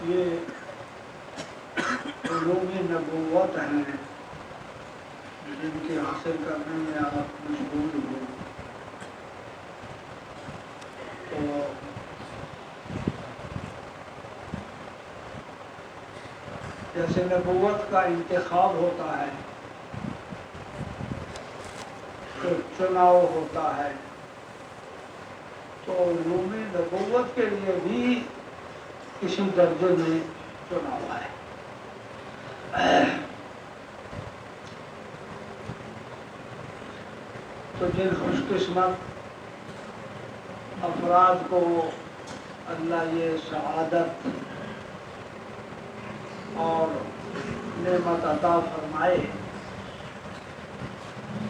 یہ علوم نبوت ہیں جن کے حاصل کرنے میں آپ مشغول ہو، تو جیسے نبوت کا انتخاب ہوتا ہے، تو چناؤ ہوتا ہے، تو علوم نبوت کے لیے بھی کسی درجے میں چناؤ ہے۔ تو جن خوش قسمت افراد کو اللہ یہ سعادت اور نعمت عطا فرمائے،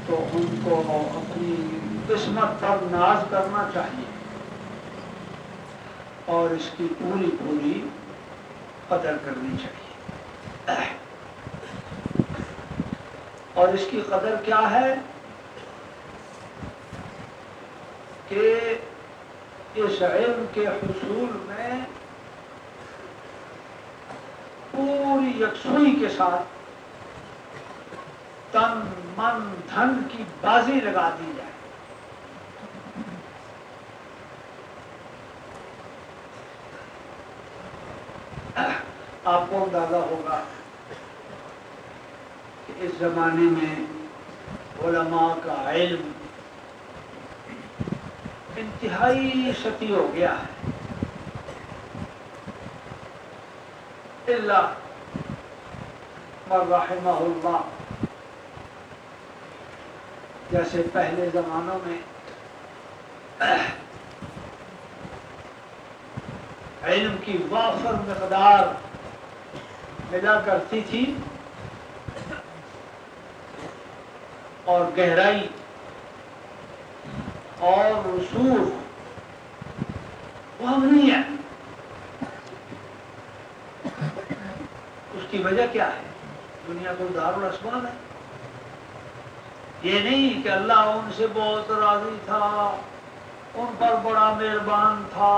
تو ان کو اپنی قسمت پر ناز کرنا چاہیے اور اس کی پوری پوری قدر کرنی چاہیے۔ اور اس کی قدر کیا ہے کہ اس علم کے حصول میں پوری یکسوئی کے ساتھ تن من دھن کی بازی لگا دی جائے۔ آپ کو اندازہ ہوگا کہ اس زمانے میں علماء کا علم انتہائی سطحی ہو گیا ہے، الا من رحمہ اللہ۔ جیسے پہلے زمانوں میں علم کی وافر مقدار ملا کرتی تھی اور گہرائی اور رسوخ وہ نہیں ہے۔ اس کی وجہ کیا ہے؟ دنیا کو دارالاسباب ہے۔ یہ نہیں کہ اللہ ان سے بہت راضی تھا، ان پر بڑا مہربان تھا،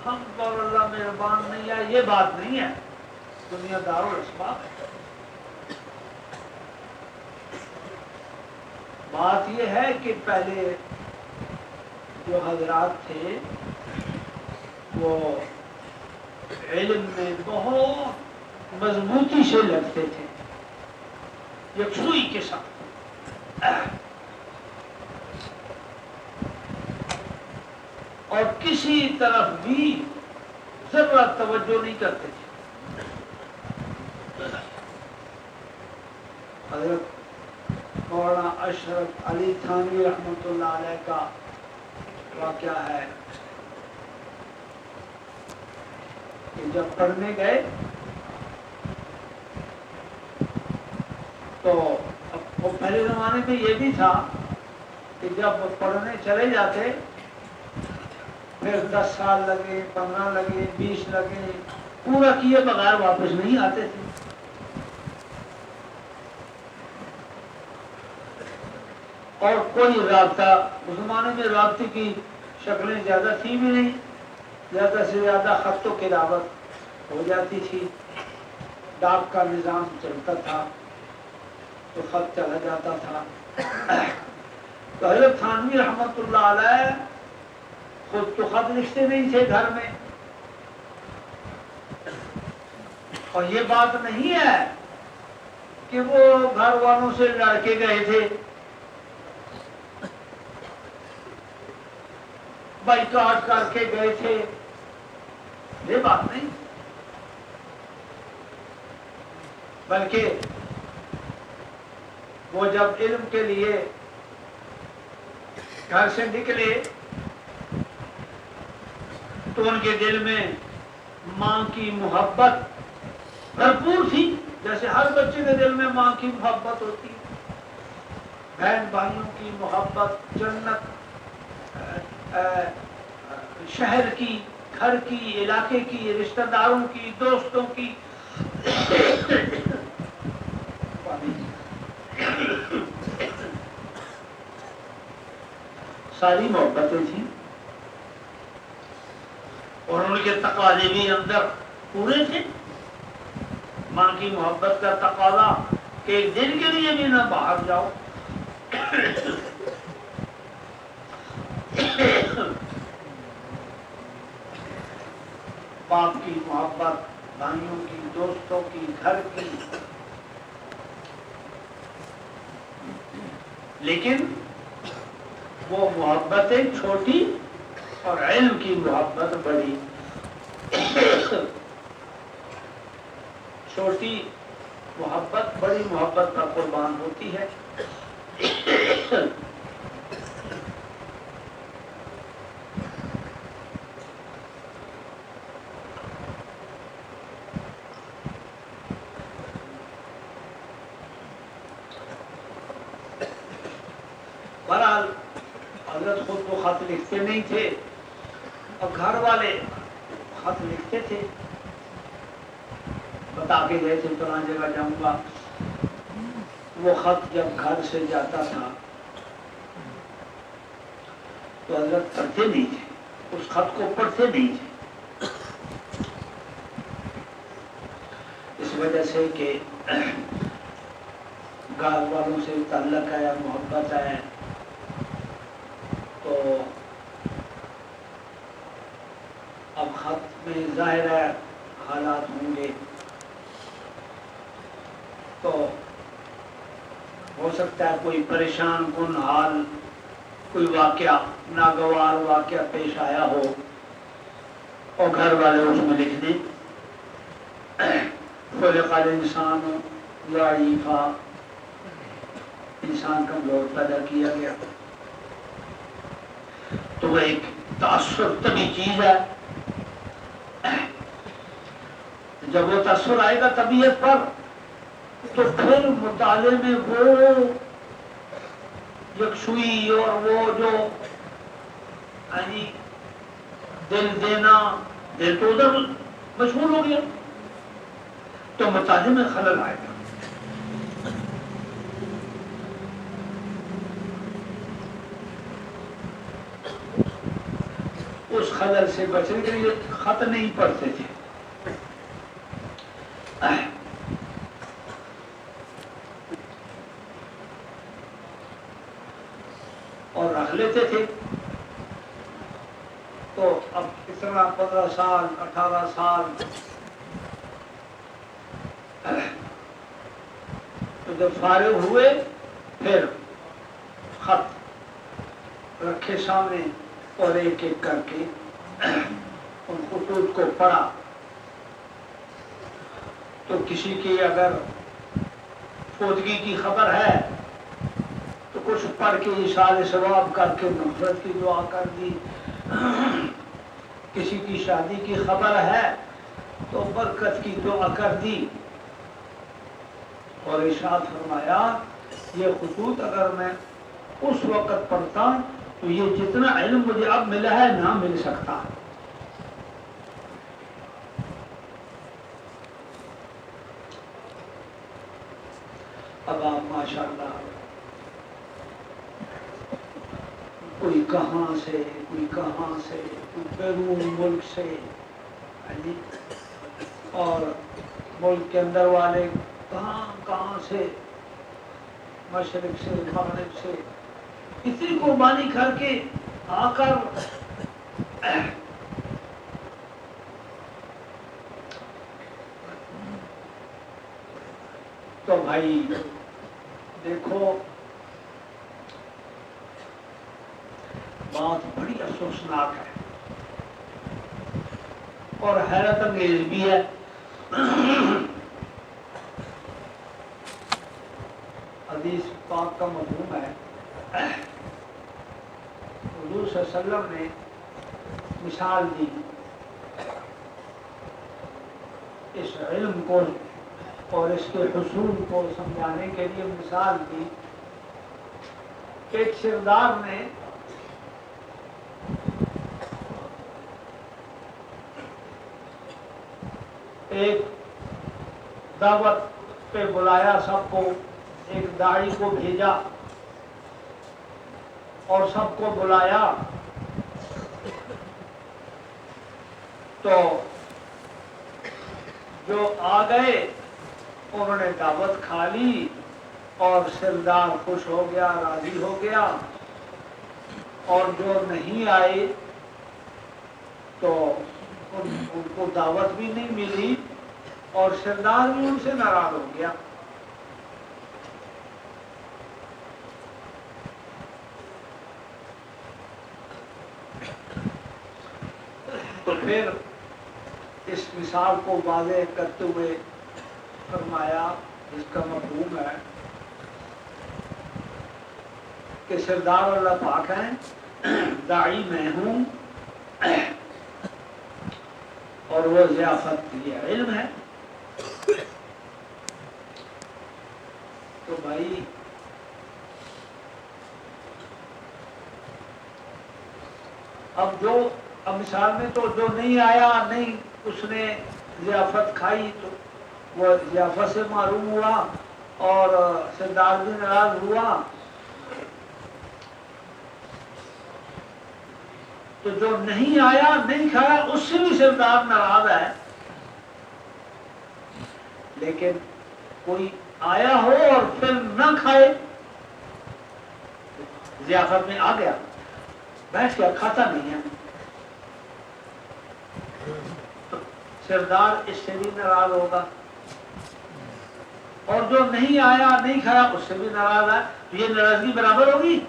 ہم پر اللہ مہربان نہیں ہے، یہ بات نہیں ہے۔ دنیا دارالاسباب ہے۔ بات یہ ہے کہ پہلے جو حضرات تھے وہ علم میں بہت مضبوطی سے لگتے تھے، یکسوئی کے ساتھ، اور کسی طرف بھی ذرا توجہ نہیں کرتے تھے۔ حضرت مولانا اشرف علی تھانوی رحمۃ اللہ علیہ کا واقعہ ہے کہ جب پڑھنے گئے تو پہلے زمانے میں یہ بھی تھا کہ جب پڑھنے چلے جاتے پھر 10 سال لگے، 15 لگے، 20 لگے، پورا کیے بغیر واپس نہیں آتے تھے۔ اور کوئی رابطہ، اس زمانے میں رابطے کی شکلیں زیادہ تھی بھی نہیں، زیادہ سے زیادہ خط و کتابت ہو جاتی تھی، ڈاک کا نظام چلتا تھا تو خط چلا جاتا تھا۔ تو حضرت تھانوی رحمۃ اللہ علیہ خود تو خط لکھتے نہیں تھے گھر میں، اور یہ بات نہیں ہے کہ وہ گھر والوں سے لڑ کے گئے تھے، بائیکاٹ کر کے گئے تھے، یہ بات نہیں۔ بلکہ وہ جب علم کے لیے گھر سے نکلے تو ان کے دل میں ماں کی محبت بھرپور تھی، جیسے ہر بچے کے دل میں ماں کی محبت ہوتی ہے، بہن بھائیوں کی محبت، جنت، شہر کی، گھر کی، علاقے کی، رشتہ داروں کی، دوستوں کی ساری محبتیں تھیں، اور ان کے تقاضے بھی اندر پورے تھے۔ ماں کی محبت کا تقاضا کہ ایک دن کے لیے بھی نہ باہر جاؤ، باپ کی محبت، بھائیوں کی، دوستوں کی، گھر کی، لیکن وہ محبتیں چھوٹی اور علم کی محبت بڑی۔ چھوٹی محبت بڑی محبت پر قربان ہوتی ہے۔ بہرحال حضرت خود کو خط لکھتے نہیں تھے، اور گھر والے خط لکھتے تھے، بتا کے گئے تھے فلاں جگہ جاؤں گا۔ وہ خط جب گھر سے جاتا تھا تو حضرت پڑھتے نہیں تھے، اس خط کو پڑھتے نہیں تھے، اس وجہ سے کہ گھر والوں سے تعلق ہے، محبت ہے، تو اب خط میں ظاہر ہے حالات ہوں گے، تو ہو سکتا ہے کوئی پریشان کن حال، کوئی واقعہ، ناگوار واقعہ پیش آیا ہو اور گھر والے اس میں لکھ دیں خلق الانسان ضعیفا، انسان کمزور پیدا کیا گیا، تو وہ ایک تأثر طبی چیز ہے۔ جب وہ تأثر آئے گا طبیعت پر تو پھر مطالعے میں وہ یکسوئی اور وہ جو دل دینا، دل تو ادھر مشغول ہو گیا، تو مطالعے میں خلل آئے گا۔ اس خلل سے بچنے کے لیے خط نہیں پڑھتے تھے، اور رکھ لیتے تھے۔ تو اب اتنا 15 سال 18 سال تو جب فارغ ہوئے پھر خط رکھے سامنے اور ایک ایک کر کے ان خطوط کو پڑھا، تو کسی کی اگر فوتگی کی خبر ہے تو کچھ پڑھ کے ایصال ثواب کر کے مغفرت کی دعا کر دی، کسی کی شادی کی خبر ہے تو برکت کی دعا کر دی، اور ارشاد فرمایا یہ خطوط اگر میں اس وقت پڑھتا تو یہ جتنا علم مجھے اب ملا ہے نہ مل سکتا۔ اب آپ ماشاءاللہ کوئی کہاں سے، کوئی کہاں سے، کوئی بیرون ملک سے، اور ملک کے اندر والے کہاں کہاں سے، مشرق سے، مغرب سے، اتنی قربانی کر کے آ کر تو بھائی دیکھو بات بڑی افسوسناک ہے اور حیرت انگیز بھی ہے پاک کا مفہوم ہے، حضور صلی اللہ علیہ وسلم نے مثال دی، اس علم کو اور اس کے حصول کو سمجھانے کے لیے مثال دی۔ ایک سردار نے ایک دعوت پہ بلایا سب کو، ایک داعی کو بھیجا اور سب کو بلایا، تو جو آ گئے انہوں نے دعوت کھا لی اور سردار خوش ہو گیا، راضی ہو گیا، اور جو نہیں آئے تو ان کو دعوت بھی نہیں ملی اور سردار بھی ان سے ناراض ہو گیا۔ تو پھر اس مثال کو واضح کرتے ہوئے فرمایا، جس کا مفہوم ہے کہ سردار اللہ پاک ہیں، داعی میں ہوں، اور وہ ضیافت یہ علم ہے۔ تو بھائی اب مثال میں تو جو نہیں آیا، نہیں اس نے ضیافت کھائی تو وہ ضیافت سے معروم ہوا اور سردار بھی ناراض ہوا، تو جو نہیں آیا، نہیں کھایا، اس سے بھی سردار ناراض ہے۔ لیکن کوئی آیا ہو اور پھر نہ کھائے، ضیافت میں آ گیا، بیٹھ گیا، کھاتا نہیں ہے، تو سردار اس سے بھی ناراض ہوگا، اور جو نہیں آیا، نہیں کھایا، اس سے بھی ناراض ہے، تو یہ ناراضگی برابر ہوگی؟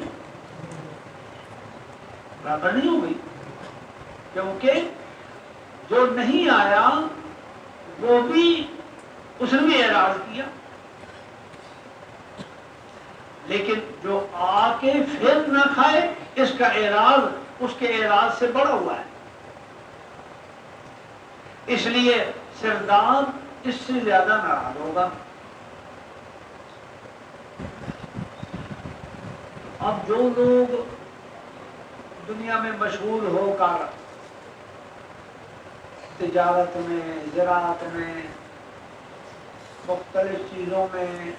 برابر نہیں ہوگی، کیونکہ جو نہیں آیا وہ بھی اس نے بھی اعراض کیا، لیکن جو آ کے پھر نہ کھائے، اس کا اعراض اس کے اعراض سے بڑا ہوا ہے، اس لیے سردار اس سے زیادہ ناراض ہوگا۔ اب جو لوگ دنیا میں مشغول ہو کر تجارت میں، زراعت میں، مختلف چیزوں میں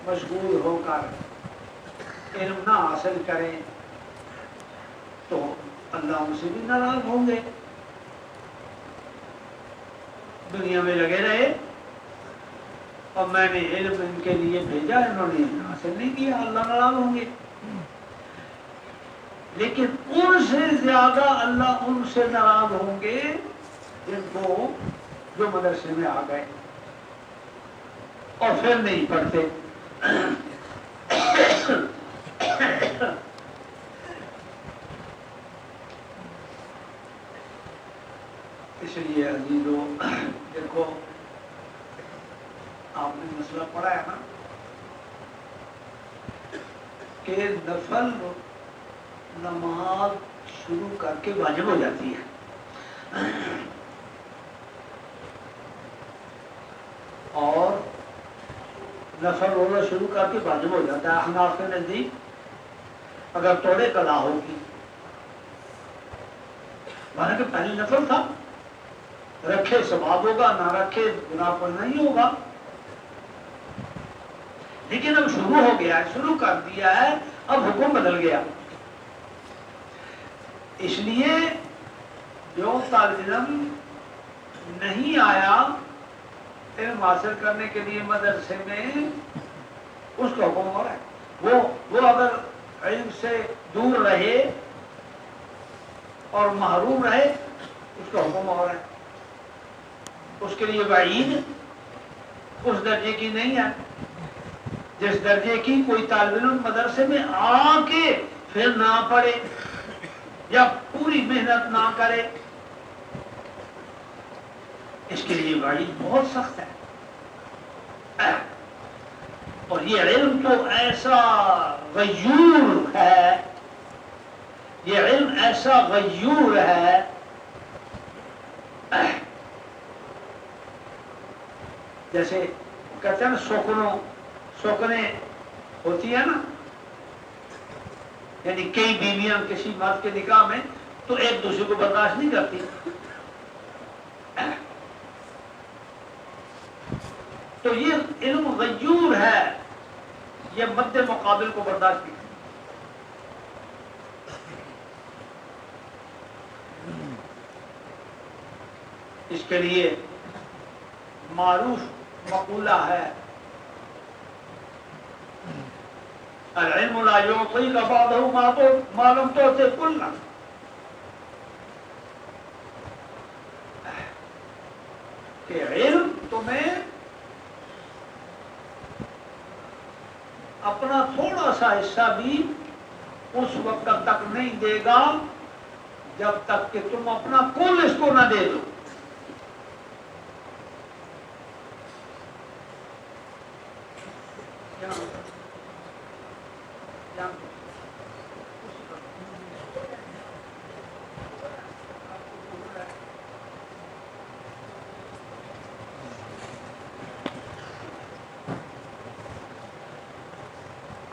مشغول ہو کر علم نہ حاصل کریں تو اللہ ان سے بھی ناراض ہوں گے۔ دنیا میں لگے رہے اور میں نے علم ان کے لیے بھیجا، انہوں نے حاصل نہیں کیا، اللہ ناراض ہوں گے۔ لیکن ان سے زیادہ اللہ ان سے ناراض ہوں گے جن کو جو مدرسے میں آ گئے اور پھر نہیں پڑھتے۔ اس لیے عزیزو دیکھو، آپ نے مسئلہ پڑھا ہے نا کہ نفل نماز شروع کر کے واجب ہو جاتی ہے، اور نفل روزہ شروع کر کے واجب ہو جاتا ہے احناف کے نزدیک، اگر توڑے قضا ہوگی، مانا کہ پہلے نفل تھا، رکھے ثواب ہوگا، نہ رکھے گناہ پر نہیں ہوگا، لیکن اب شروع ہو گیا ہے، شروع کر دیا ہے، اب حکم بدل گیا۔ اس لیے جو طالب علم نہیں آیا علم حاصل کرنے کے لیے مدرسے میں، اس کا حکم ہو رہا ہے، وہ اگر علم سے دور رہے اور محروم رہے، اس کا حکم ہو رہا ہے، اس کے لیے وعید اس درجے کی نہیں ہے جس درجے کی کوئی طالب علم مدرسے میں آ کے پھر نہ پڑھے یا پوری محنت نہ کرے، اس کے لیے وعید بہت سخت ہے۔ اور یہ علم تو ایسا غیور ہے، یہ علم ایسا غیور ہے، جیسے کہتے ہیں نا سوکنے ہوتی ہے نا، یعنی کئی بیویاں کسی مرد کے نکاح میں تو ایک دوسرے کو برداشت نہیں کرتی، تو یہ علم غیور ہے، یہ مد مقابل کو برداشت نہیں کرتی۔ اس کے لیے معروف مقولہ ہے العلم لا يعطيك بعضه ما لم تعطه كله، کہ علم تمہیں اپنا تھوڑا سا حصہ بھی اس وقت تک نہیں دے گا جب تک کہ تم اپنا کل اس کو نہ دے دو۔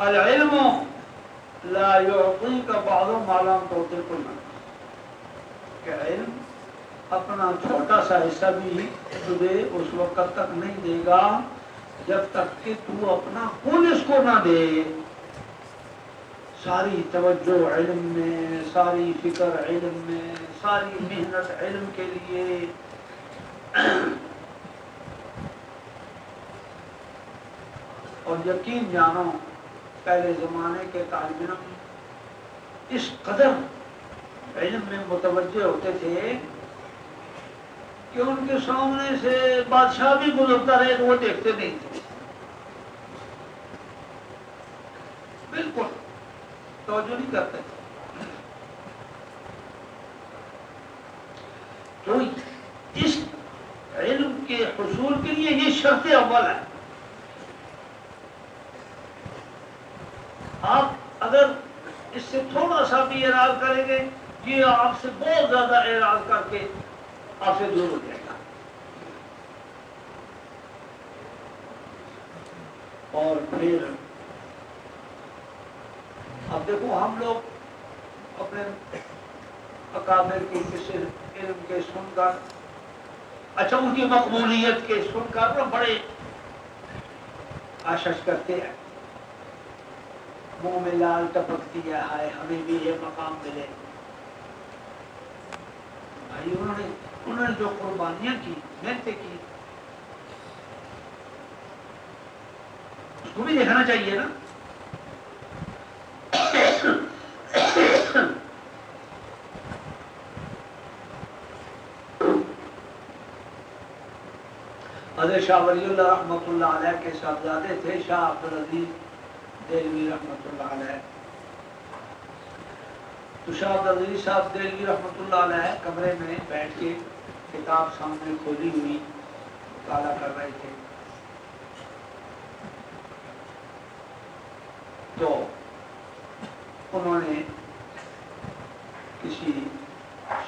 العلم لا يعطيك بعض ما لم تعطه كله، کہ علم اپنا چھوٹا سا حصہ بھی تجھے اس وقت تک نہیں دے گا جب تک کہ تو اپنا کل اس کو نہ دے۔ ساری توجہ علم میں، ساری فکر علم میں، ساری محنت علم کے لیے، اور یقین جانو پہلے زمانے کے طالب علم اس قدر علم میں متوجہ ہوتے تھے کہ ان کے سامنے سے بادشاہ بھی گزرتا رہے تو وہ دیکھتے نہیں تھے، بالکل توجہ نہیں کرتے تھے۔ تو اس علم کے حصول کے لیے یہ شرط اول ہے۔ آپ اگر اس سے تھوڑا سا بھی اعراض کریں گے، یہ آپ سے بہت زیادہ اعراض کر کے آپ سے دور ہو جائے گا۔ اور پھر اب دیکھو ہم لوگ اپنے اکابر کی کسی علم کے سن کر، اچھا ان کی مقبولیت کے سن کر بڑے آشش کرتے ہیں، منہ میں لال ٹپکتی ہے، ہائے ہمیں بھی یہ مقام ملے۔ بھائی انہوں نے جو قربانیاں کی، محنتیں کی، اس کو بھی دیکھنا چاہیے نا۔ حضرت شاہ ولی اللہ رحمۃ اللہ علیہ کے صاحبزادے تھے شاہ عبدالعزیز دہلوی رحمۃ اللہ علیہ۔ تو شاہ عبدالعزیز صاحب دہلوی رحمۃ اللہ علیہ کمرے میں بیٹھ کے کتاب سامنے کھولی ہوئی مطالعہ کر رہے تھے، تو انہوں نے کسی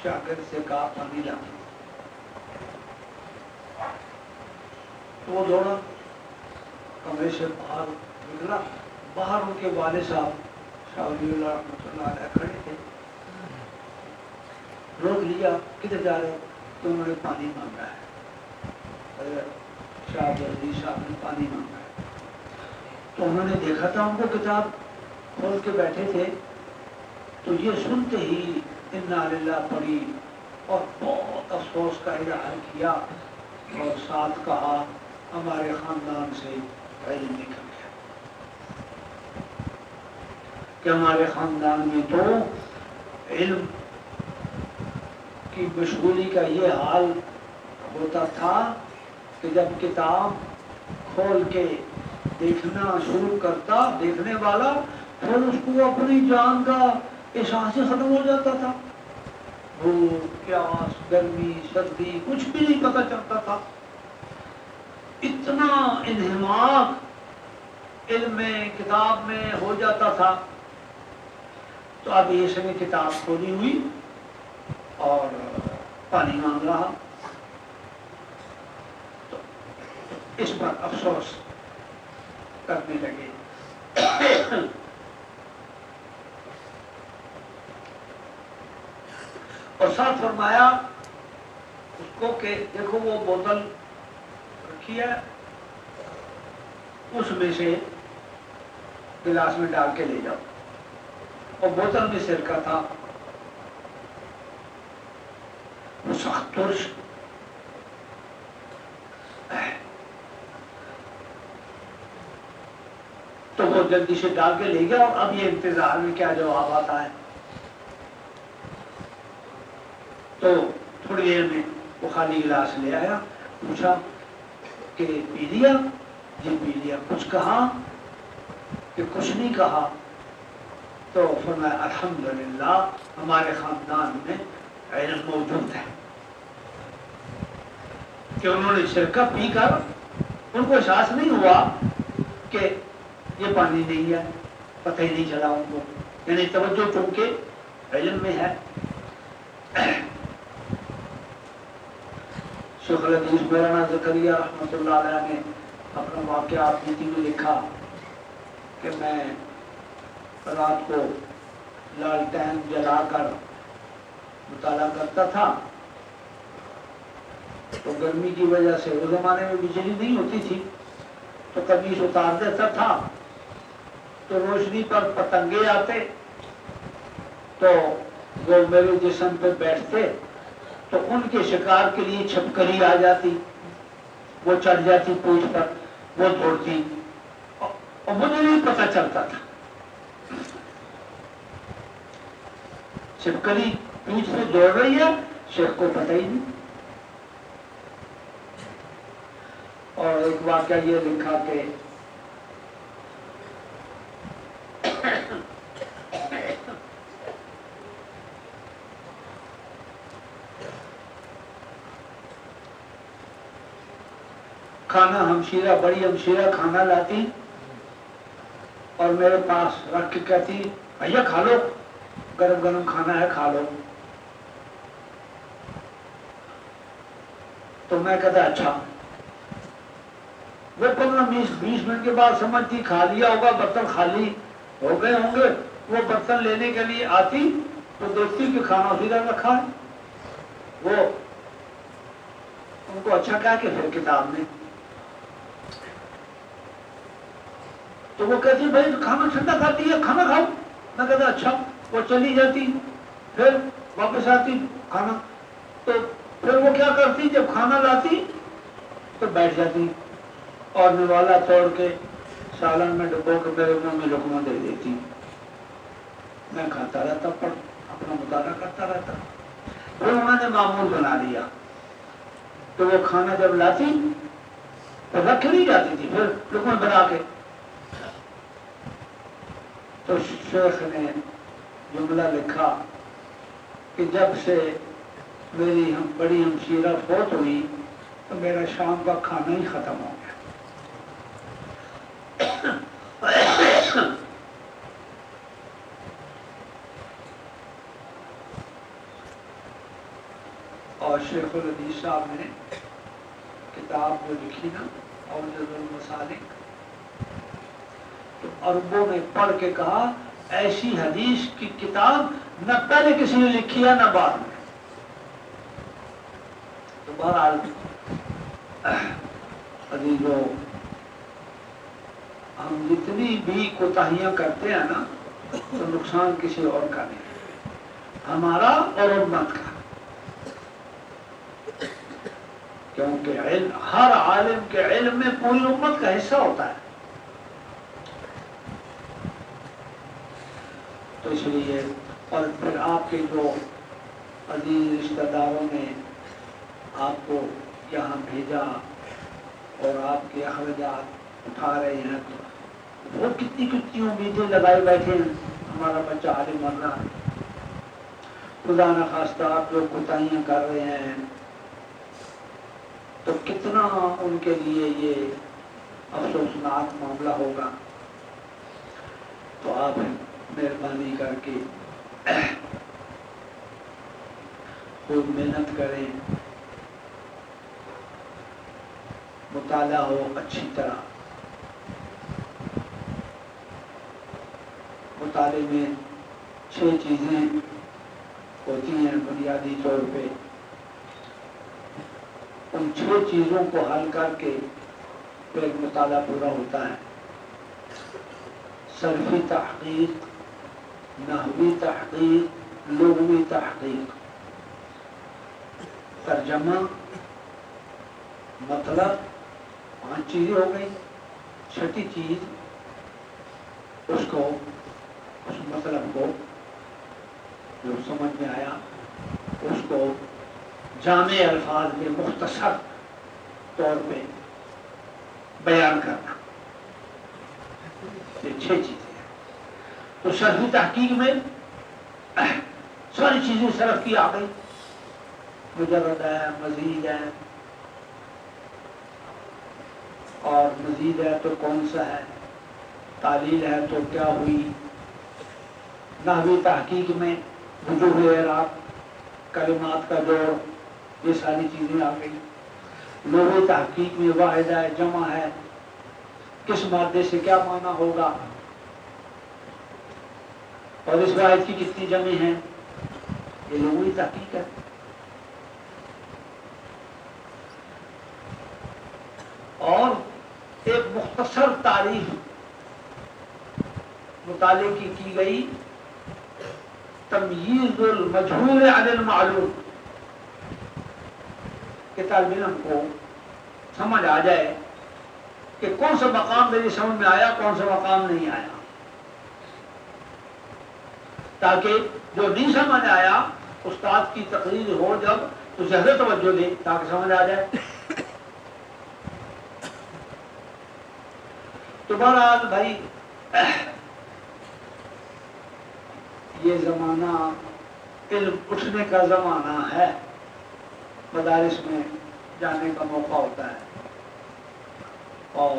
شاگرد سے کہا پانی لا، تو وہ دوڑا کمرے سے باہر نکلا، باہر ان کے والد صاحب شاہ ولی اللہ رحمۃ اللہ علیہ کھڑے تھے، روک لیا، کدھر جا رہے؟ تو انہوں نے پانی مانگا ہے، حضرت شاہ عبدالعزیز صاحب نے پانی مانگا ہے۔ تو انہوں نے دیکھا تھا ان کو کتاب کھول کے بیٹھے تھے، تو یہ سنتے ہی انا للہ پڑھی اور بہت افسوس کا اظہار کیا، اور ساتھ کہا ہمارے خاندان سے علم نکل گیا، کہ ہمارے خاندان میں تو علم کی مشغولی کا یہ حال ہوتا تھا کہ جب کتاب کھول کے دیکھنا شروع کرتا دیکھنے والا، پھر اس کو اپنی جان کا احساس ہی ختم ہو جاتا تھا، بھوک پیاس گرمی سردی کچھ بھی نہیں پتہ چلتا تھا، اتنا انہماک علم میں کتاب میں ہو جاتا تھا، تو اب اس نے کتاب کھولی ہوئی اور پانی مانگ رہا، تو اس پر افسوس کرنے لگے۔ اور ساتھ فرمایا اس کو کہ دیکھو وہ بوتل رکھی ہے، اس میں سے گلاس میں ڈال کے لے جاؤ، اور بوتل میں سرکہ تھا، وہ سخت ترش، تو وہ جلدی سے ڈال کے لے گیا، اور اب یہ انتظار میں کیا جواب آتا ہے۔ تو تھوڑی دیر میں وہ خالی گلاس لے آیا، پوچھا کہ پی لیا؟ جی پی لیا۔ کچھ کہا کہ کچھ نہیں کہا؟ تو فرمایا الحمدللہ ہمارے خاندان میں علم موجود ہے، کہ انہوں نے سرکہ پی کر ان کو احساس نہیں ہوا کہ یہ پانی نہیں ہے، پتہ ہی نہیں چلا ان کو، یعنی توجہ چونکہ علم میں ہے۔ شیخ الحدیث مولانا زکریا رحمۃ اللہ علیہ نے اپنا واقعہ اپنی میں لکھا کہ میں رات کو لالٹین جلا کر مطالعہ کرتا تھا، تو گرمی کی وجہ سے اس زمانے میں بجلی نہیں ہوتی تھی، تو قمیص اتار دیتا تھا، تو روشنی پر پتنگے آتے تو وہ میرے جسم پہ بیٹھتے، تو ان کے شکار کے لیے چھپکلی آ جاتی، وہ چڑھ جاتی پوچھ پر، وہ دوڑتی، اور مجھے نہیں پتہ چلتا تھا، چھپکلی پیچھ پہ دوڑ رہی ہے، شیخ کو پتہ ہی نہیں۔ اور ایک واقعہ یہ لکھا کہ کھانا ہمشیرہ، بڑی ہمشیرہ کھانا لاتی اور میرے پاس رکھ کے کہتی بھیا کھا لو، گرم گرم کھانا ہے کھا لو۔ تو میں کہتا اچھا۔ وہ 15-20 منٹ کے بعد سمجھتی کھا لیا ہوگا، برتن خالی ہو گئے ہوں گے، وہ برتن لینے کے لیے آتی تو دیکھتی کہ کھانا اسی طرح رکھا ہے۔ وہ ان کو اچھا کہا کہ پھر کتاب میں، تو وہ کہتی بھائی کھانا ٹھنڈا کھاتی ہے، کھانا کھاؤ۔ میں کہتا اچھا۔ وہ چلی جاتی، پھر واپس آتی کھانا، تو پھر وہ کیا کرتی جب کھانا لاتی تو بیٹھ جاتی اور نوالا توڑ کے سالن میں ڈبو کے میرے منہ میں لقمہ دے دیتی، میں کھاتا رہتا، پر اپنا مطالعہ کرتا رہتا۔ پھر انہوں نے معمول بنا لیا، تو وہ کھانا جب لاتی تو رکھ نہیں جاتی تھی، پھر لقمہ بنا کے۔ تو شیخ نے جملہ لکھا کہ جب سے میری بڑی ہمشیرہ فوت ہوئی تو میرا شام کا کھانا ہی ختم ہو گیا۔ اور شیخ الحدیث صاحب نے کتاب جو لکھی نا اوجز المسالک، تو عربوں نے پڑھ کے کہا ایسی حدیث کی کتاب نہ پہلے کسی نے لکھی ہے نہ بعد میں۔ تو بہرحال عزیزو، ہم جتنی بھی کوتاہیاں کرتے ہیں نا تو نقصان کسی اور کا نہیں، ہمارا اور امت کا، کیونکہ ہر عالم کے علم میں پوری امت کا حصہ ہوتا ہے۔ تو اس لیے، اور پھر آپ کے جو عزیز رشتہ داروں نے آپ کو یہاں بھیجا اور آپ کے اخراجات اٹھا رہے ہیں، تو وہ کتنی کتنی امیدیں لگائے بیٹھے ہیں ہمارا بچہ عالم بن رہا ہے، خدا نخواستہ آپ جو کوتاہیاں کر رہے ہیں تو کتنا ان کے لیے یہ افسوسناک معاملہ ہوگا۔ تو آپ مہربانی کر کے خوب محنت کریں، مطالعہ ہو اچھی طرح۔ مطالعے میں 6 چیزیں ہوتی ہیں بنیادی طور پہ، ان 6 چیزوں کو حل کر کے پھر مطالعہ پورا ہوتا ہے۔ صرفی تحقیق، نحوی تحقیق، لغوی تحقیق۔ ترجمہ، مطلب، 5 چیزیں ہو گئی۔ 6ٹھی چیز اس مطلب کو جو سمجھ میں آیا اس کو جامع الفاظ میں مختصر طور پہ بیان کرنا۔ یہ 6 چیزیں ہیں۔ تو شرحی تحقیق میں ساری چیزیں صرف کی آ گئی، مجرد ہے، مزید ہے، اور مزید ہے تو کون سا ہے، تعلیل ہے تو کیا ہوئی۔ نحوی تحقیق میں وجوہ اعراب، کلمات کا جوڑ، یہ ساری چیزیں آ گئی۔ لغوی تحقیق میں واحد ہے، جمع ہے، کس مادے سے کیا معنی ہوگا، اور اس واحد کی کتنی جمع ہیں، یہ لغوی تحقیق ہے۔ اور ایک مختصر تعریف مطالعے کی گئی، تمییز المجہول عن المعلوم، کہ طالب علم کو سمجھ آ جائے کہ کون سا مقام میری سمجھ میں آیا، کون سا مقام نہیں آیا، تاکہ جو نہیں سمجھ آیا استاد کی تقریر ہو جب تو زیادہ توجہ دے تاکہ سمجھ آ جائے۔ تو بہرحال بھائی یہ زمانہ علم اٹھنے کا زمانہ ہے، مدارس میں جانے کا موقع ہوتا ہے اور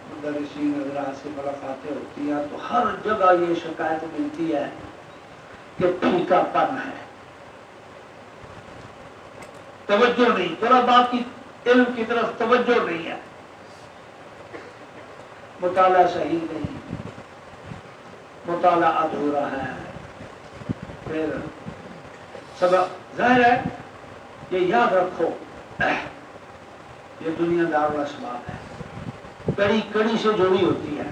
مدرسین حضرات سے ملاقاتیں ہوتی ہیں تو ہر جگہ یہ شکایت ملتی ہے کہ پھیکا پن ہے، توجہ نہیں، طلباء کی علم کی طرف توجہ نہیں ہے، مطالعہ صحیح نہیں، مطالعہ ادھورا ہے۔ پھر سبق ظاہر ہے، یہ یاد رکھو یہ دنیا دار الاسباب ہے، کڑی کڑی سے جڑی ہوتی ہے۔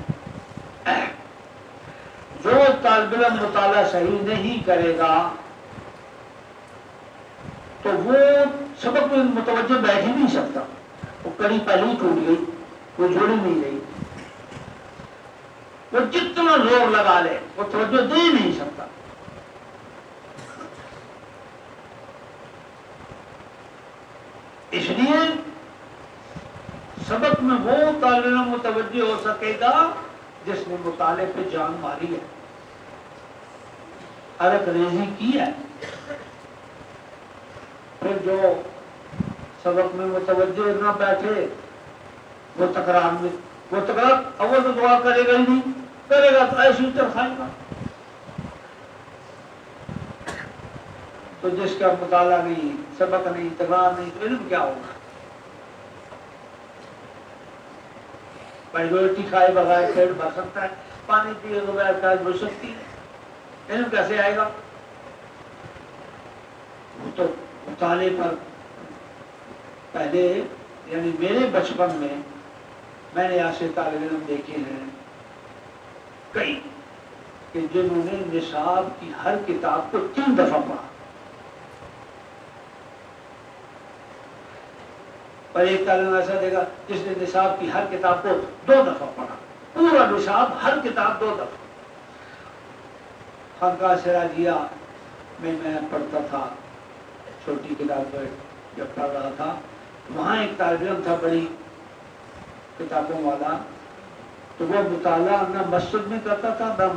جو طالب علم مطالعہ صحیح نہیں کرے گا تو وہ سبق میں متوجہ بیٹھ ہی نہیں سکتا، وہ کڑی پہلے ہی ٹوٹ گئی، وہ جڑی نہیں رہی، وہ جتنا زور لگا لے وہ توجہ دے ہی نہیں سکتا۔ اس لیے سبق میں وہ طالب علم متوجہ ہو سکے گا جس نے مطالعے پہ جان ماری ہے، عرق ریزی کی ہے۔ پھر جو سبق میں متوجہ نہ بیٹھے وہ تکرار اول تو دعا کرے گا ہی نہیں، کرے گا تو ایسے ہی کھائے گا۔ تو جس کا مطالعہ نہیں، سبق نہیں، تکرار نہیں، تو علم کیا ہوگا؟ روٹی کھائے بغیر پیٹ بھر سکتا ہے، پانی پیے بغیر پیاس بجھ سکتی ہے، علم کیسے آئے گا؟ وہ تو مطالعے پر پہلے، یعنی میرے بچپن میں میں نے ایسے طالب علم دیکھے ہیں کئی کہ جنہوں نے نصاب کی ہر کتاب کو 3 دفعہ پڑھا، اور ایک طالب علم ایسا دیکھا جس نے نصاب کی ہر کتاب کو 2 دفعہ پڑھا، پورا نصاب ہر کتاب 2 دفعہ۔ خانقاہ سراجیہ میں پڑھتا تھا، چھوٹی کتاب پر جب پڑھ رہا تھا، وہاں ایک طالب علم تھا بڑی کتابوں والا، تو وہ مطالعہ نہ مسجد میں کرتا تھا نہ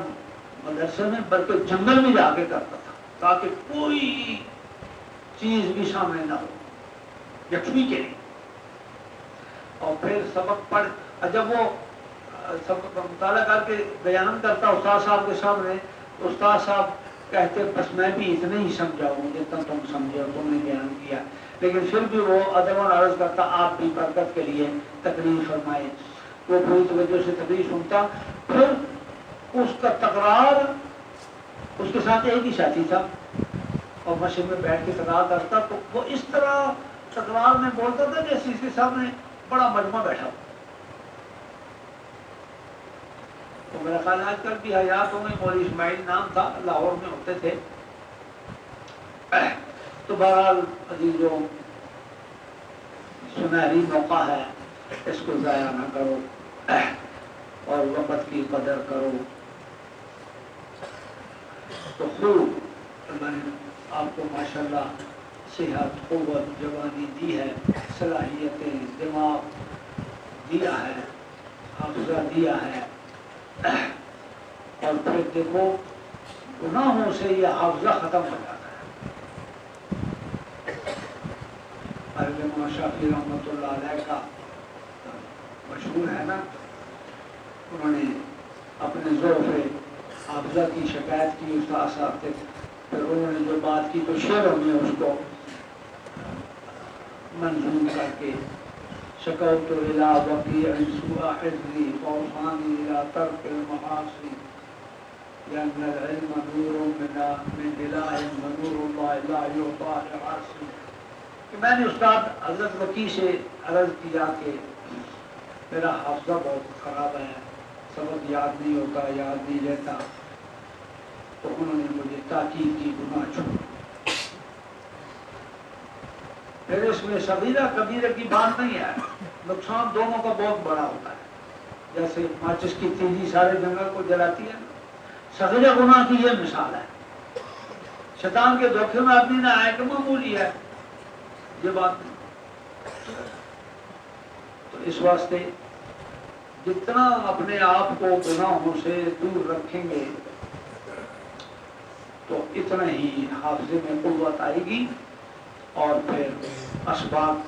مدرسے میں، بلکہ جنگل میں جا کے کرتا تھا تاکہ کوئی چیز بھی سامنے نہ ہو، یکسوئی کے لیے۔ اور پھر سبق پڑھ، جب وہ سب مطالعہ کر کے بیان کرتا استاد صاحب کے سامنے، استاد صاحب کہتے بس میں بھی اتنا ہی سمجھا ہوں جتنا تم سمجھے اور تم نے بیان کیا، لیکن پھر بھی وہ ادب اور عرض کرتا آپ بھی برکت کے لیے تقریر فرمائے۔ وہ پوری توجہ سے تقریر سنتا، پھر اس کا تکرار، اس کے ساتھ ایک ہی ساتھی تھا اور مسجد میں بیٹھ کے تکرار کرتا، تو وہ اس طرح تکرار میں بولتا تھا جیسے اس کے سامنے بڑا مجمع بیٹھا ہو۔ تو میرا خیال آج کل بھی حیات ہوں گے، مولوی اسماعیل نام تھا، لاہور میں ہوتے تھے۔ تو بہرحال عزیزوں، سنہری موقع ہے، اس کو ضائع نہ کرو اور وقت کی قدر کرو۔ تو خوب اللہ نے آپ کو ماشاءاللہ صحت، قوت، جوانی دی ہے، صلاحیتیں، دماغ دیا ہے، حافظہ دیا ہے، اور پھر دیکھو گناہوں سے یہ حافظہ ختم ہو جاتا ہے۔ امام شافعی رحمۃ اللہ علیہ کا مشہور ہے نا، انہوں نے اپنے ضعف حافظہ کی شکایت کی استاد صاحب سے، پھر انہوں نے جو بات کی تو شعروں میں اس کو منظوم کر کے شکوت الى وقیع سوء حفظی فوصانی الى ترک المعاصی لأن العلم نور من دلاء ونور اللہ لا یعطى لعاصی۔ کہ میں نے استاد حضرت وقیع سے عرض کیا کہ میرا حافظہ بہت خراب ہے، سبق یاد نہیں ہوتا، یاد نہیں رہتا، تو انہوں نے مجھے تاکید کی گناہ چھوڑ۔ پھر اس میں صغیرہ کبیرہ کی بات نہیں ہے، نقصان دونوں کا بہت بڑا ہوتا ہے، جیسے ماچس کی تیلی سارے جنگل کو جلاتی ہے، صغیرہ گناہ کی یہ مثال ہے۔ شیطان کے دھوکے میں آدمی نہ آئے کہ معمولی ہے، یہ بات نہیں۔ تو اس واسطے جتنا اپنے آپ کو گناہوں سے دور رکھیں گے تو اتنا ہی حافظے میں قوت آئے گی، اور پھر اسباب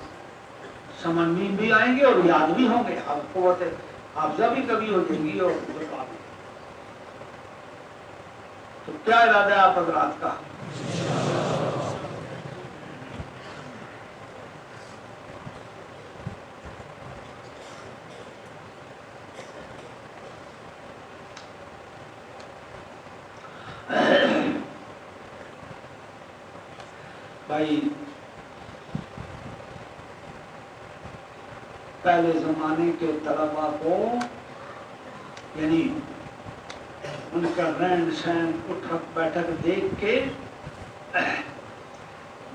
سمجھ میں بھی آئیں گے اور یاد بھی ہوں گے، قوت حافظہ بھی کبھی ہو جائے گی اور ذکا بھی۔ تو کیا ارادہ ہے آپ حضرات کا؟ بھائی پہلے زمانے کے طلباء کو، یعنی ان کا رہن سہن، اٹھک بیٹھک دیکھ کے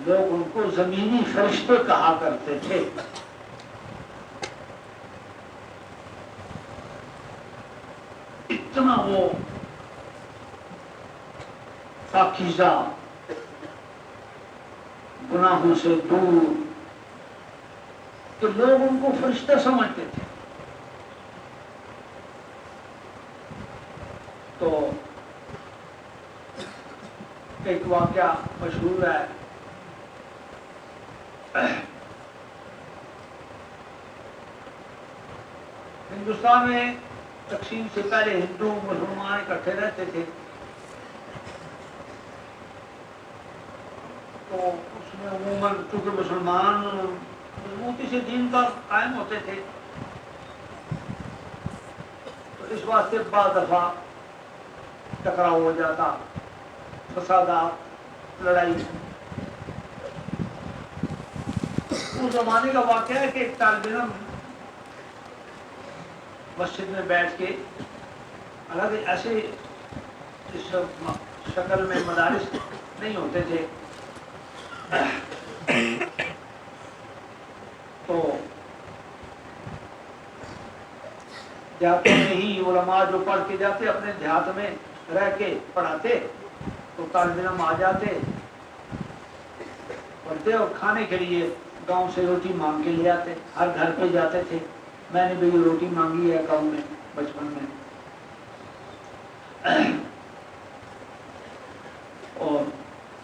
لوگ ان کو زمینی فرشتے کہا کرتے تھے۔ اتنا وہ پاکیزہ، گناہوں سے دور، کہ لوگ ان کو فرشتہ سمجھتے تھے۔ تو ایک واقعہ مشہور ہے، ہندوستان میں تقسیم سے پہلے ہندو مسلمان اکٹھے رہتے تھے، تو اس میں عموماً چونکہ مسلمان مضبوطی سے دین پر قائم ہوتے تھے، تو اس واسطے بعض دفعہ ٹکراؤ ہو جاتا، فسادات، لڑائی۔ اس زمانے کا واقعہ ہے کہ ایک طالب علم مسجد میں بیٹھ کے، حالانکہ ایسے اس شکل میں مدارس نہیں ہوتے تھے، تو دیہاتوں میں ہی علماء جو پڑھ کے جاتے اپنے دیہات میں رہ کے پڑھاتے، تو طالب علم آ جاتے پڑھتے اور کھانے کے لیے گاؤں سے روٹی مانگ کے لے آتے، ہر گھر پہ جاتے تھے، میں نے بھی روٹی مانگی ہے گاؤں میں بچپن میں۔ اور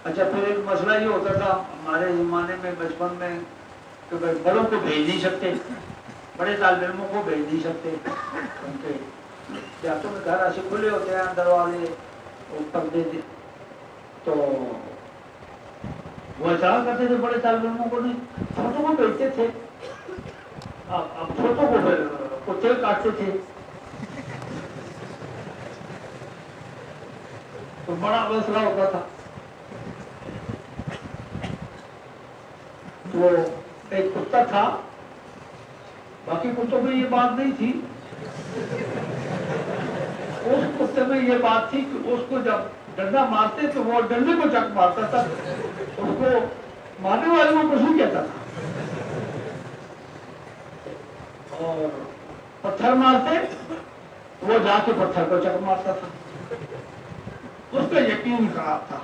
اچھا پھر ایک مسئلہ یہ ہوتا تھا ہمارے زمانے میں بچپن میں کہ بڑوں کو بھیج نہیں سکتے، بڑے طالب علموں کو بھیج نہیں سکتے کیونکہ دیہاتوں میں گھر ایسے کھلے ہوتے ہیں دروازے پردے تو وہ ایسا کرتے تھے بڑے طالب علموں کو نہیں چھوٹوں کو بھیجتے تھے اب چھوٹوں کو کتے کاٹتے تھے تو بڑا مسئلہ ہوتا تھا وہ ایک کتا تھا باقی کتوں میں یہ بات نہیں تھی اس کتے میں یہ بات تھی کہ اس کو جب ڈنڈا مارتے تو وہ ڈنڈے کو چک مارتا تھا اس کو مارنے والے کو کچھ نہیں کہتا تھا اور پتھر مارتے وہ جا کے پتھر کو چک مارتا تھا اس کا یقین خراب تھا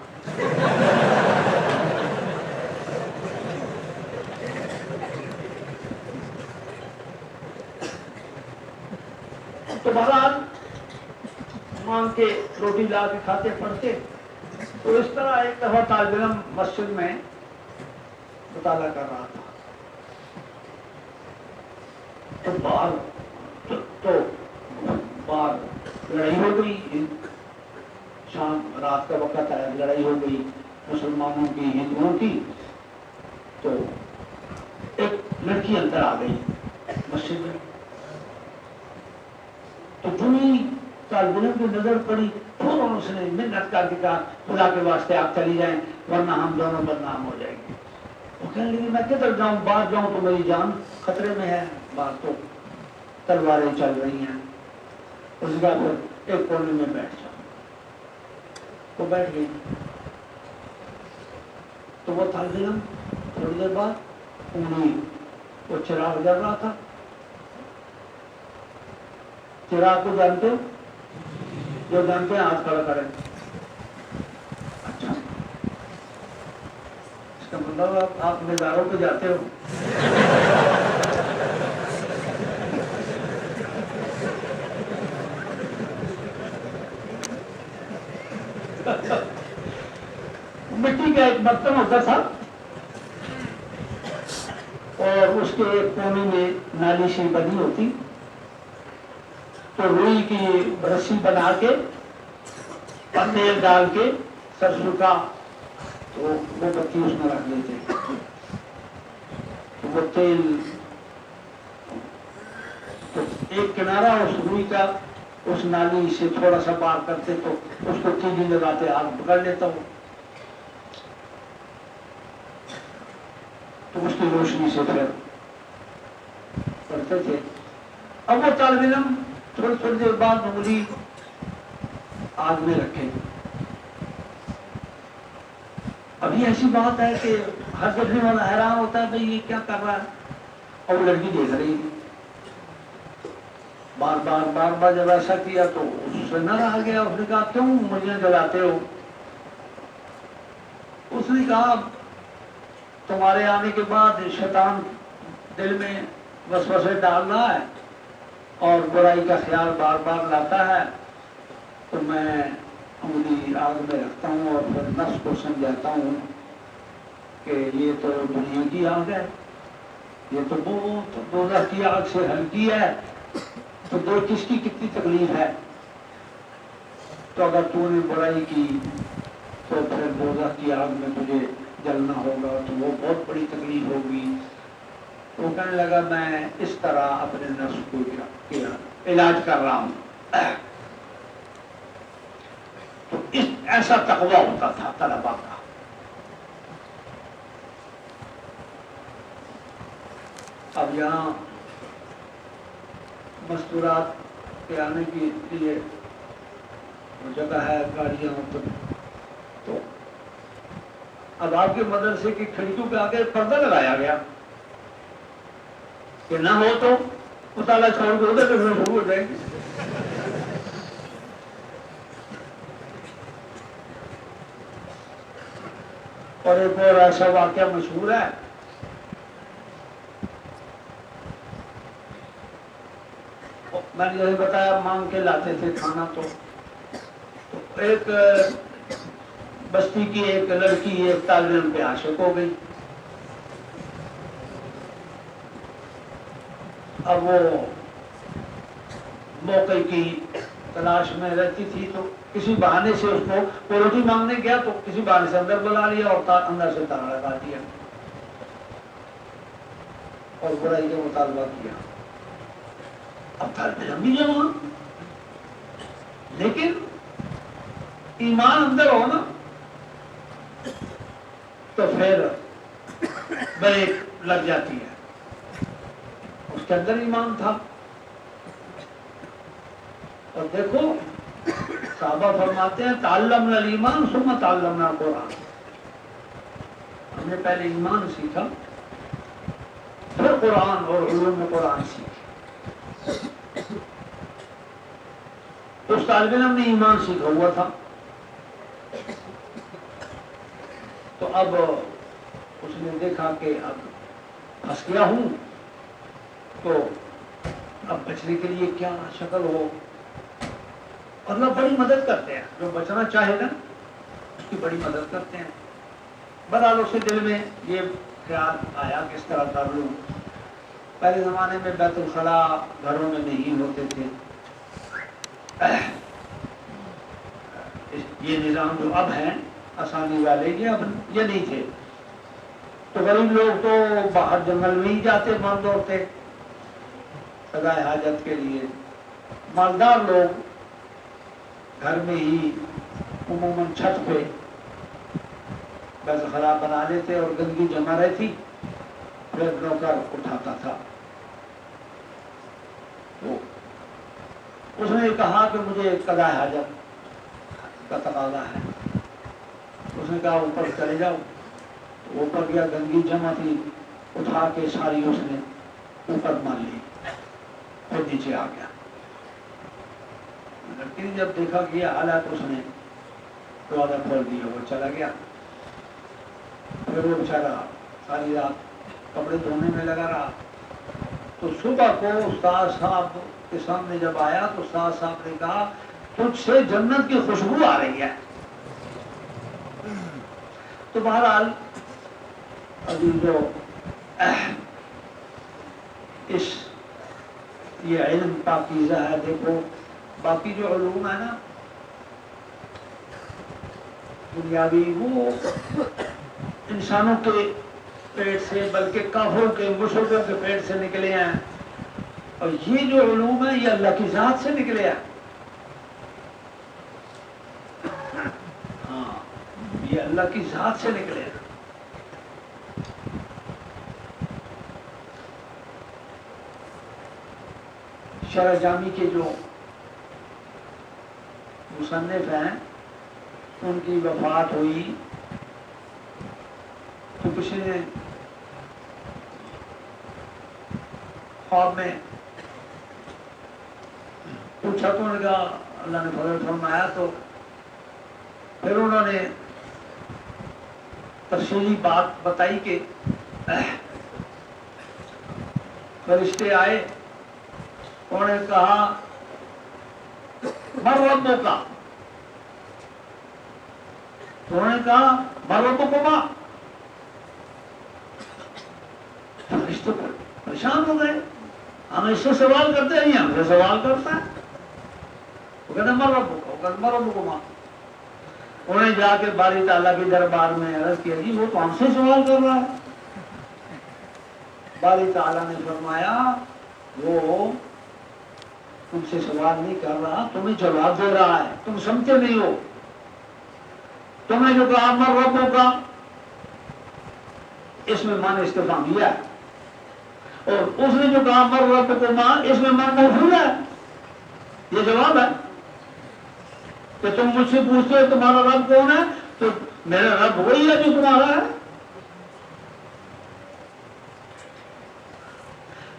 تو بہرحال مانگ کے روٹی لا کے کھاتے پڑھتے تو اس طرح ایک دفعہ طالب علم مسجد میں مطالعہ کر رہا تھا تو باہر لڑائی ہو گئی شام رات کا وقت ہے لڑائی ہو گئی مسلمانوں کی ہندوؤں کی تو ایک لڑکی اندر آ گئی مسجد میں تو جنی طالب علم کی نظر پڑی فوراً اس نے منت کر کے کہا خدا کے واسطے آپ چلی جائیں ورنہ ہم دونوں بدنام ہو جائیں گے وہ کہنے لگی میں کدھر جاؤں باہر جاؤں تو میری جان خطرے میں ہے باہر تو تلواریں چل رہی ہیں اس کا پھر ایک کونے میں بیٹھ جاؤں وہ بیٹھ گئی تو وہ طالب علم تھوڑی دیر بعد انہیں وہ چراغ جل رہا تھا چراغ کو جانتے ہو جو جانتے ہیں ہاتھ کھڑا کریں اچھا اس کا مطلب آپ مزاروں پہ جاتے ہو مٹی کا ایک برتن ہوتا تھا اور اس کے ایک کونے میں نالی سی بنی ہوتی تو روئی کی رسی بنا کے تیل ڈال کے سرسوں کا تو وہ بتی اس میں رکھ لیتے تو وہ تیل تو ایک کنارہ اس روئی کا اس نالی سے تھوڑا سا پار کرتے تو اس کو تیزی لگاتے ہاتھ پکڑ لیتا ہوں تو اس کی روشنی سے پھر کرتے تھے اب وہ طالب علم تھوڑی تھوڑی دیر بعد انگلی آگ میں رکھے ابھی ایسی بات ہے کہ ہر دیکھنے والا حیران ہوتا ہے بھائی یہ کیا کر رہا ہے اور وہ لڑکی دیکھ رہی ہے بار بار جب ایسا کیا تو اس سے نہ رہا گیا اس نے کہا کیوں مجھے جلاتے ہو اس نے کہا تمہارے آنے کے بعد شیطان دل میں وسوسے ڈال رہا ہے اور برائی کا خیال بار بار لاتا ہے تو میں انگلی آگ میں رکھتا ہوں اور پھر نفس کو سمجھاتا ہوں کہ یہ تو دنیا کی آگ ہے یہ تو بہت دوزخ کی آگ سے ہلکی ہے تو دیکھ کس کی کتنی تکلیف ہے تو اگر تو نے برائی کی تو پھر دوزخ کی آگ میں تجھے جلنا ہوگا تو وہ بہت بڑی تکلیف ہوگی وہ کہنے لگا میں اس طرح اپنے نفس کو علاج کر رہا ہوں تو ایسا تقوی ہوتا تھا طلبا کا اب یہاں مستورات کے آنے کے لیے جگہ ہے گاڑیاں تو اب آپ کے مدرسے کی کھڑکیوں پہ آگے پردہ لگایا گیا کہ نہ ہو تو مطالعہ چھوڑ کے ادھر دیکھنا شروع ہو جائیں گے اور ایک اور ایسا واقعہ مشہور ہے میں نے جیسے بتایا مانگ کے لاتے تھے کھانا تو ایک بستی کی ایک لڑکی ایک طالب علم پہ عاشق ہو گئی اب وہ موقع کی تلاش میں رہتی تھی تو کسی بہانے سے اس کو وہ روٹی مانگنے گیا تو کسی بہانے سے اندر بلا لیا اور اندر سے تالا لگا دیا اور برائی کا مطالبہ کیا. اب طالب علم بھی جمع لیکن ایمان اندر ہو نا تو پھر بریک لگ جاتی ہے. اس کے اندر ایمان تھا. اور دیکھو صحابہ فرماتے ہیں تعلمنا الایمان ثم تعلمنا القرآن. ہم نے پہلے ایمان سیکھا پھر قرآن اور علوم قرآن سیکھے. اس طالب علم نے ایمان سیکھا ہوا تھا تو اب اس نے دیکھا کہ اب پھنس گیا ہوں تو اب بچنے کے لیے کیا شکل ہو. اور اللہ بڑی مدد کرتے ہیں جو بچنا چاہے نا اس کی بڑی مدد کرتے ہیں. بہرحال اس کے دل میں یہ خیال آیا کس طرح کر لوں. پہلے زمانے میں بیت الخلاء گھروں میں نہیں ہوتے تھے. یہ نظام جو اب ہیں آسانی والے یہ نہیں تھے. تو غریب لوگ تو باہر جنگل میں ہی جاتے مرد عورتیں سدائے حاجت کے لیے. مالدار لوگ گھر میں ہی عموماً چھت پہ بیت الخلاء بنا لیتے اور گندگی جمع رہتی پھر نوکر اٹھاتا تھا. تو اس نے کہا کہ مجھے قضاء حاجت کا تقاضا ہے. اس نے کہا اوپر چلے جاؤ. تو اوپر گیا گندگی جمع تھی اٹھا کے ساری اس نے اوپر مان لی پھر نیچے آ گیا. لڑکی نے جب دیکھا کہ یہ حالات اس نے دروازہ کھول دیا وہ چلا گیا. پھر وہ بیچارہ ساری رات کپڑے دھونے میں لگا رہا. تو صبح کو استاد صاحب کے سامنے جب آیا تو استاد صاحب نے کہا تجھ سے جنت کی خوشبو آ رہی ہے. تو بہرحال ابھی جو اس یہ علم پاکیزہ ہے. دیکھو باقی جو علوم ہے نا دنیاوی وہ انسانوں کے پیٹ سے بلکہ کافروں کے مشرکوں کے پیٹ سے نکلے ہیں. اور یہ جو علوم ہے یہ اللہ کی ذات سے نکلے ہیں. ہاں یہ اللہ کی ذات سے نکلے ہیں. شرح جامی کے جو مصنف ہیں ان کی وفات ہوئی تو کسی نے خواب میں پوچھا تو انہوں نے کہا اللہ نے فضل فرمایا. تو پھر انہوں نے تفصیلی بات بتائی کہ فرشتے آئے انہوں نے کہا مر ربوں کا. انہوں نے کہا مر ربوں کو ماں. فرشتے پریشان ہو گئے. ہم اس سے سوال کرتے ہیں ہم سے سوال کرتا ہے. وہ کہتے ہیں مر ربوں کا. وہ کہتے مر ربوں کو ماں. انہوں نے جا کے باری تعالیٰ کے دربار میں عرض کیا جی وہ تو ہم سے سوال کر رہا ہے. باری تعالیٰ نے فرمایا وہ تم سے سوال نہیں کر رہا تمہیں جواب دے رہا ہے. تم سمجھتے نہیں ہو. تم نے جو کہا مر ربوں کا اس میں معنی استفہامیہ ہے اور اس نے جو کہا مر رب کو ماں اس میں معنی موصول ہے. یہ جواب ہے کہ تم مجھ سے پوچھتے ہو تمہارا رب کون ہے تو میرا رب وہی ہے جو تمہارا ہے.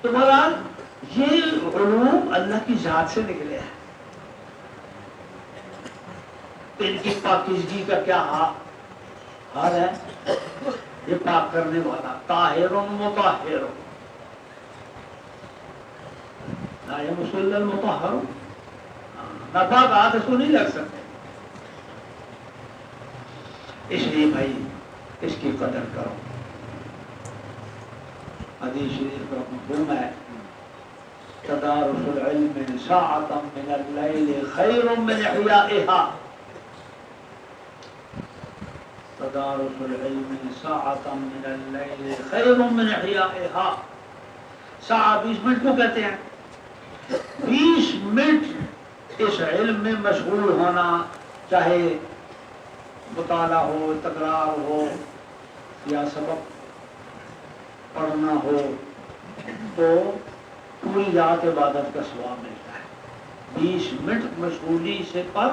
تو بہرحال یہ علوم اللہ کی ذات سے نکلے ہیں. ان کی پاکیزگی کا کیا حال ہے. یہ پاک کرنے والا طاہر مطہر لا یمسہ الا المطہر. ناپاک ہاتھ اس کو نہیں لگ سکتے. اس لیے بھائی اس کی قدر کرو. حدیث شریف کا مفہوم ہے تدارس العلم ساعة من الليل خير من إحيائها تدارس العلم ساعة من الليل خير من إحيائها. ساعة 20 منٹ کو کہتے ہیں. 20 منٹ اس علم میں مشغول ہونا، چاہے مطالعہ ہو، تکرار ہو یا سبق پڑھنا ہو، تو پوری رات عبادت کا ثواب ملتا ہے. 20 منٹ مشغولی سے پر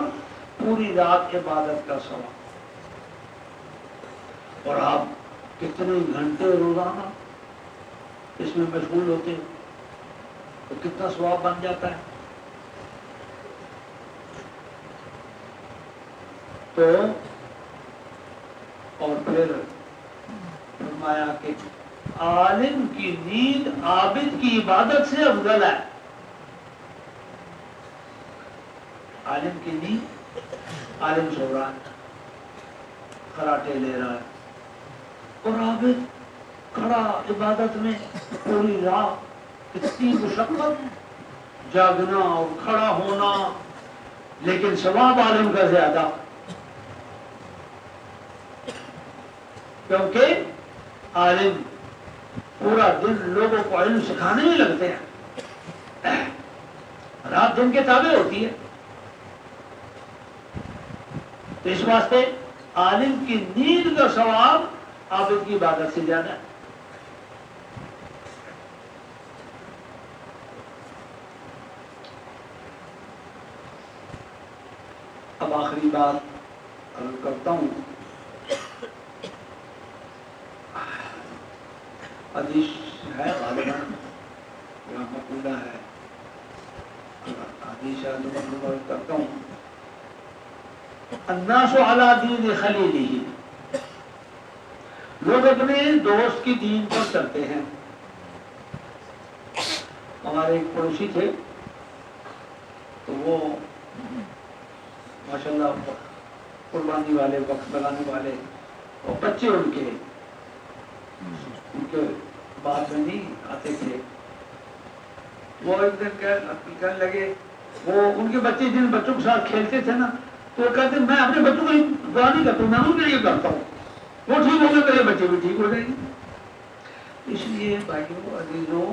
پوری رات عبادت کا ثواب. اور آپ کتنے گھنٹے روزانہ اس میں مشغول ہوتے ہیں تو کتنا ثواب بن جاتا ہے. تو اور پھر فرمایا کہ عالم کی نیند عابد کی عبادت سے افضل ہے. عالم کی نیند، عالم سو رہا ہے، خراٹے لے رہا ہے، اور عابد کھڑا عبادت میں پوری رات، اتنی مشقت، جاگنا اور کھڑا ہونا، لیکن ثواب عالم کا زیادہ، کیونکہ عالم پورا دن لوگوں کو علم سکھانے میں لگتے ہیں، رات دن کے تابع ہوتی ہے. تو اس واسطے عالم کی نیند کا ثواب عابد کی عبادت سے زیادہ ہے. اب آخری بات عرض کرتا ہوں. حدیث ہے غالباً یا مقولہ ہے، حدیث ہے تو مطلب عرض کرتا ہوں. الناس علی دین خلیلہ، لوگ اپنے دوست کی دین پر چلتے ہیں. ہمارے ایک پڑوسی تھے تو وہ ماشاءاللہ قربانی والے، وقت لگانے والے، اور بچے ان کے بات میں نہیں آتے تھے. وہ ایک دن کہنے لگے، وہ ان کے بچے جن بچوں کے ساتھ کھیلتے تھے نا، تو وہ کہتے میں اپنے بچوں کو دعا نہیں کرتا ہوں، میں ان کے لیے کرتا ہوں، وہ ٹھیک ہو گئے میرے بچے بھی ٹھیک ہو جائیں گے. اس لیے بھائیوں عزیزوں،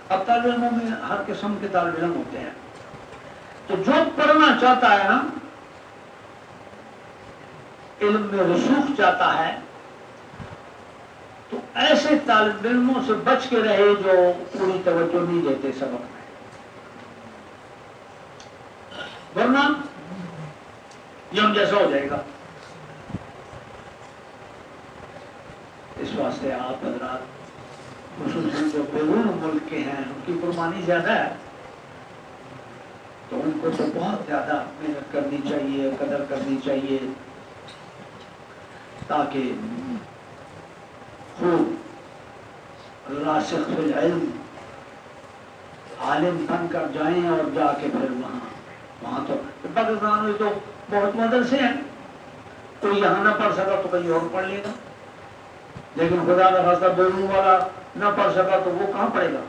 اب طالب علموں میں ہر قسم کے طالب علم ہوتے ہیں، تو جو پڑھنا چاہتا ہے نا، علم میں رسوخ چاہتا ہے، تو ایسے طالب علموں سے بچ کے رہے جو پوری توجہ نہیں دیتے سبق میں، ورنہ یم جیسا ہو جائے گا. اس واسطے آپ حضرات خصوصاً جو بیرون ملک کے ہیں، ان کی قربانی زیادہ ہے، تو ان کو تو بہت زیادہ محنت کرنی چاہیے، قدر کرنی چاہیے، تاکہ خوب راسخ فی العلم عالم بن کر جائیں، اور جا کے پھر وہاں تو پاکستان میں تو بہت مدرسے ہیں، کوئی یہاں نہ پڑھ سکا تو کہیں اور پڑھ لے گا، لیکن خدا کا خاصہ بیرون والا نہ پڑھ سکا تو وہ کہاں پڑھے گا.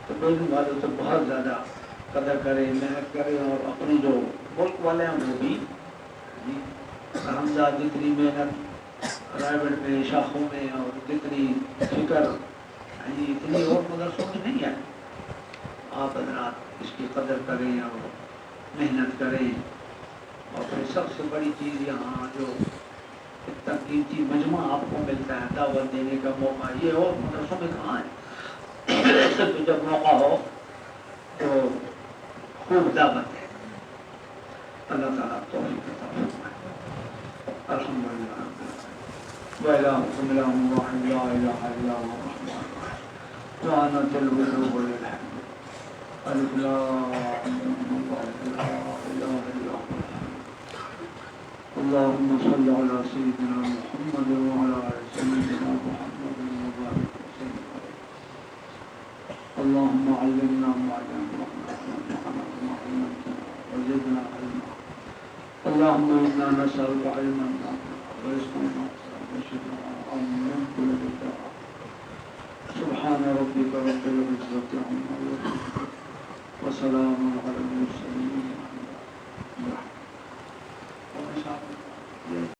تو بیرون والے تو بہت زیادہ قدر کریں، محنت کریں، اور اپنی جو ملک والے ہیں وہ بھی ہمزہ جتنی محنت پرائیویٹ میں، شاخوں میں، اور جتنی فکر اتنی اور مدرسوں میں نہیں ہے. آپ حضرات اس کی قدر کریں اور محنت کریں. اور پھر سب سے بڑی چیز یہاں جو اتنا قیمتی مجمع آپ کو ملتا ہے، دعوت دینے کا موقع، یہ اور مدرسوں میں کہاں ہے. تو جب موقع ہو تو خوب دعوت ہے. اللہ تعالیٰ توفیق عطا فرمائے. الحمدللہ وَإِلَٰهُكُمْ إِلَٰهٌ وَاحِدٌ لَا إِلَٰهَ إِلَّا هُوَ الرَّحْمَٰنُ الرَّحِيمُ وَأَنَتِ الْوُجُوهُ لِلْحَمْدِ أَلِفْ لَامٍ اللَّهُ لَا إِلَٰهَ إِلَّا هُوَ. اللهم صل على سيدنا محمد وعلى آل سيدنا محمد وبارك وسلم. اللهم علمنا ما ينفعنا وانفعنا بما علمتنا وزدنا علما. اللهم إنا نسألك علما نافعا ورزقا واسعا وشفاء من كل داء. سبحان سبحان ربك رب العزة عما يصفون وسلام على المرسلين.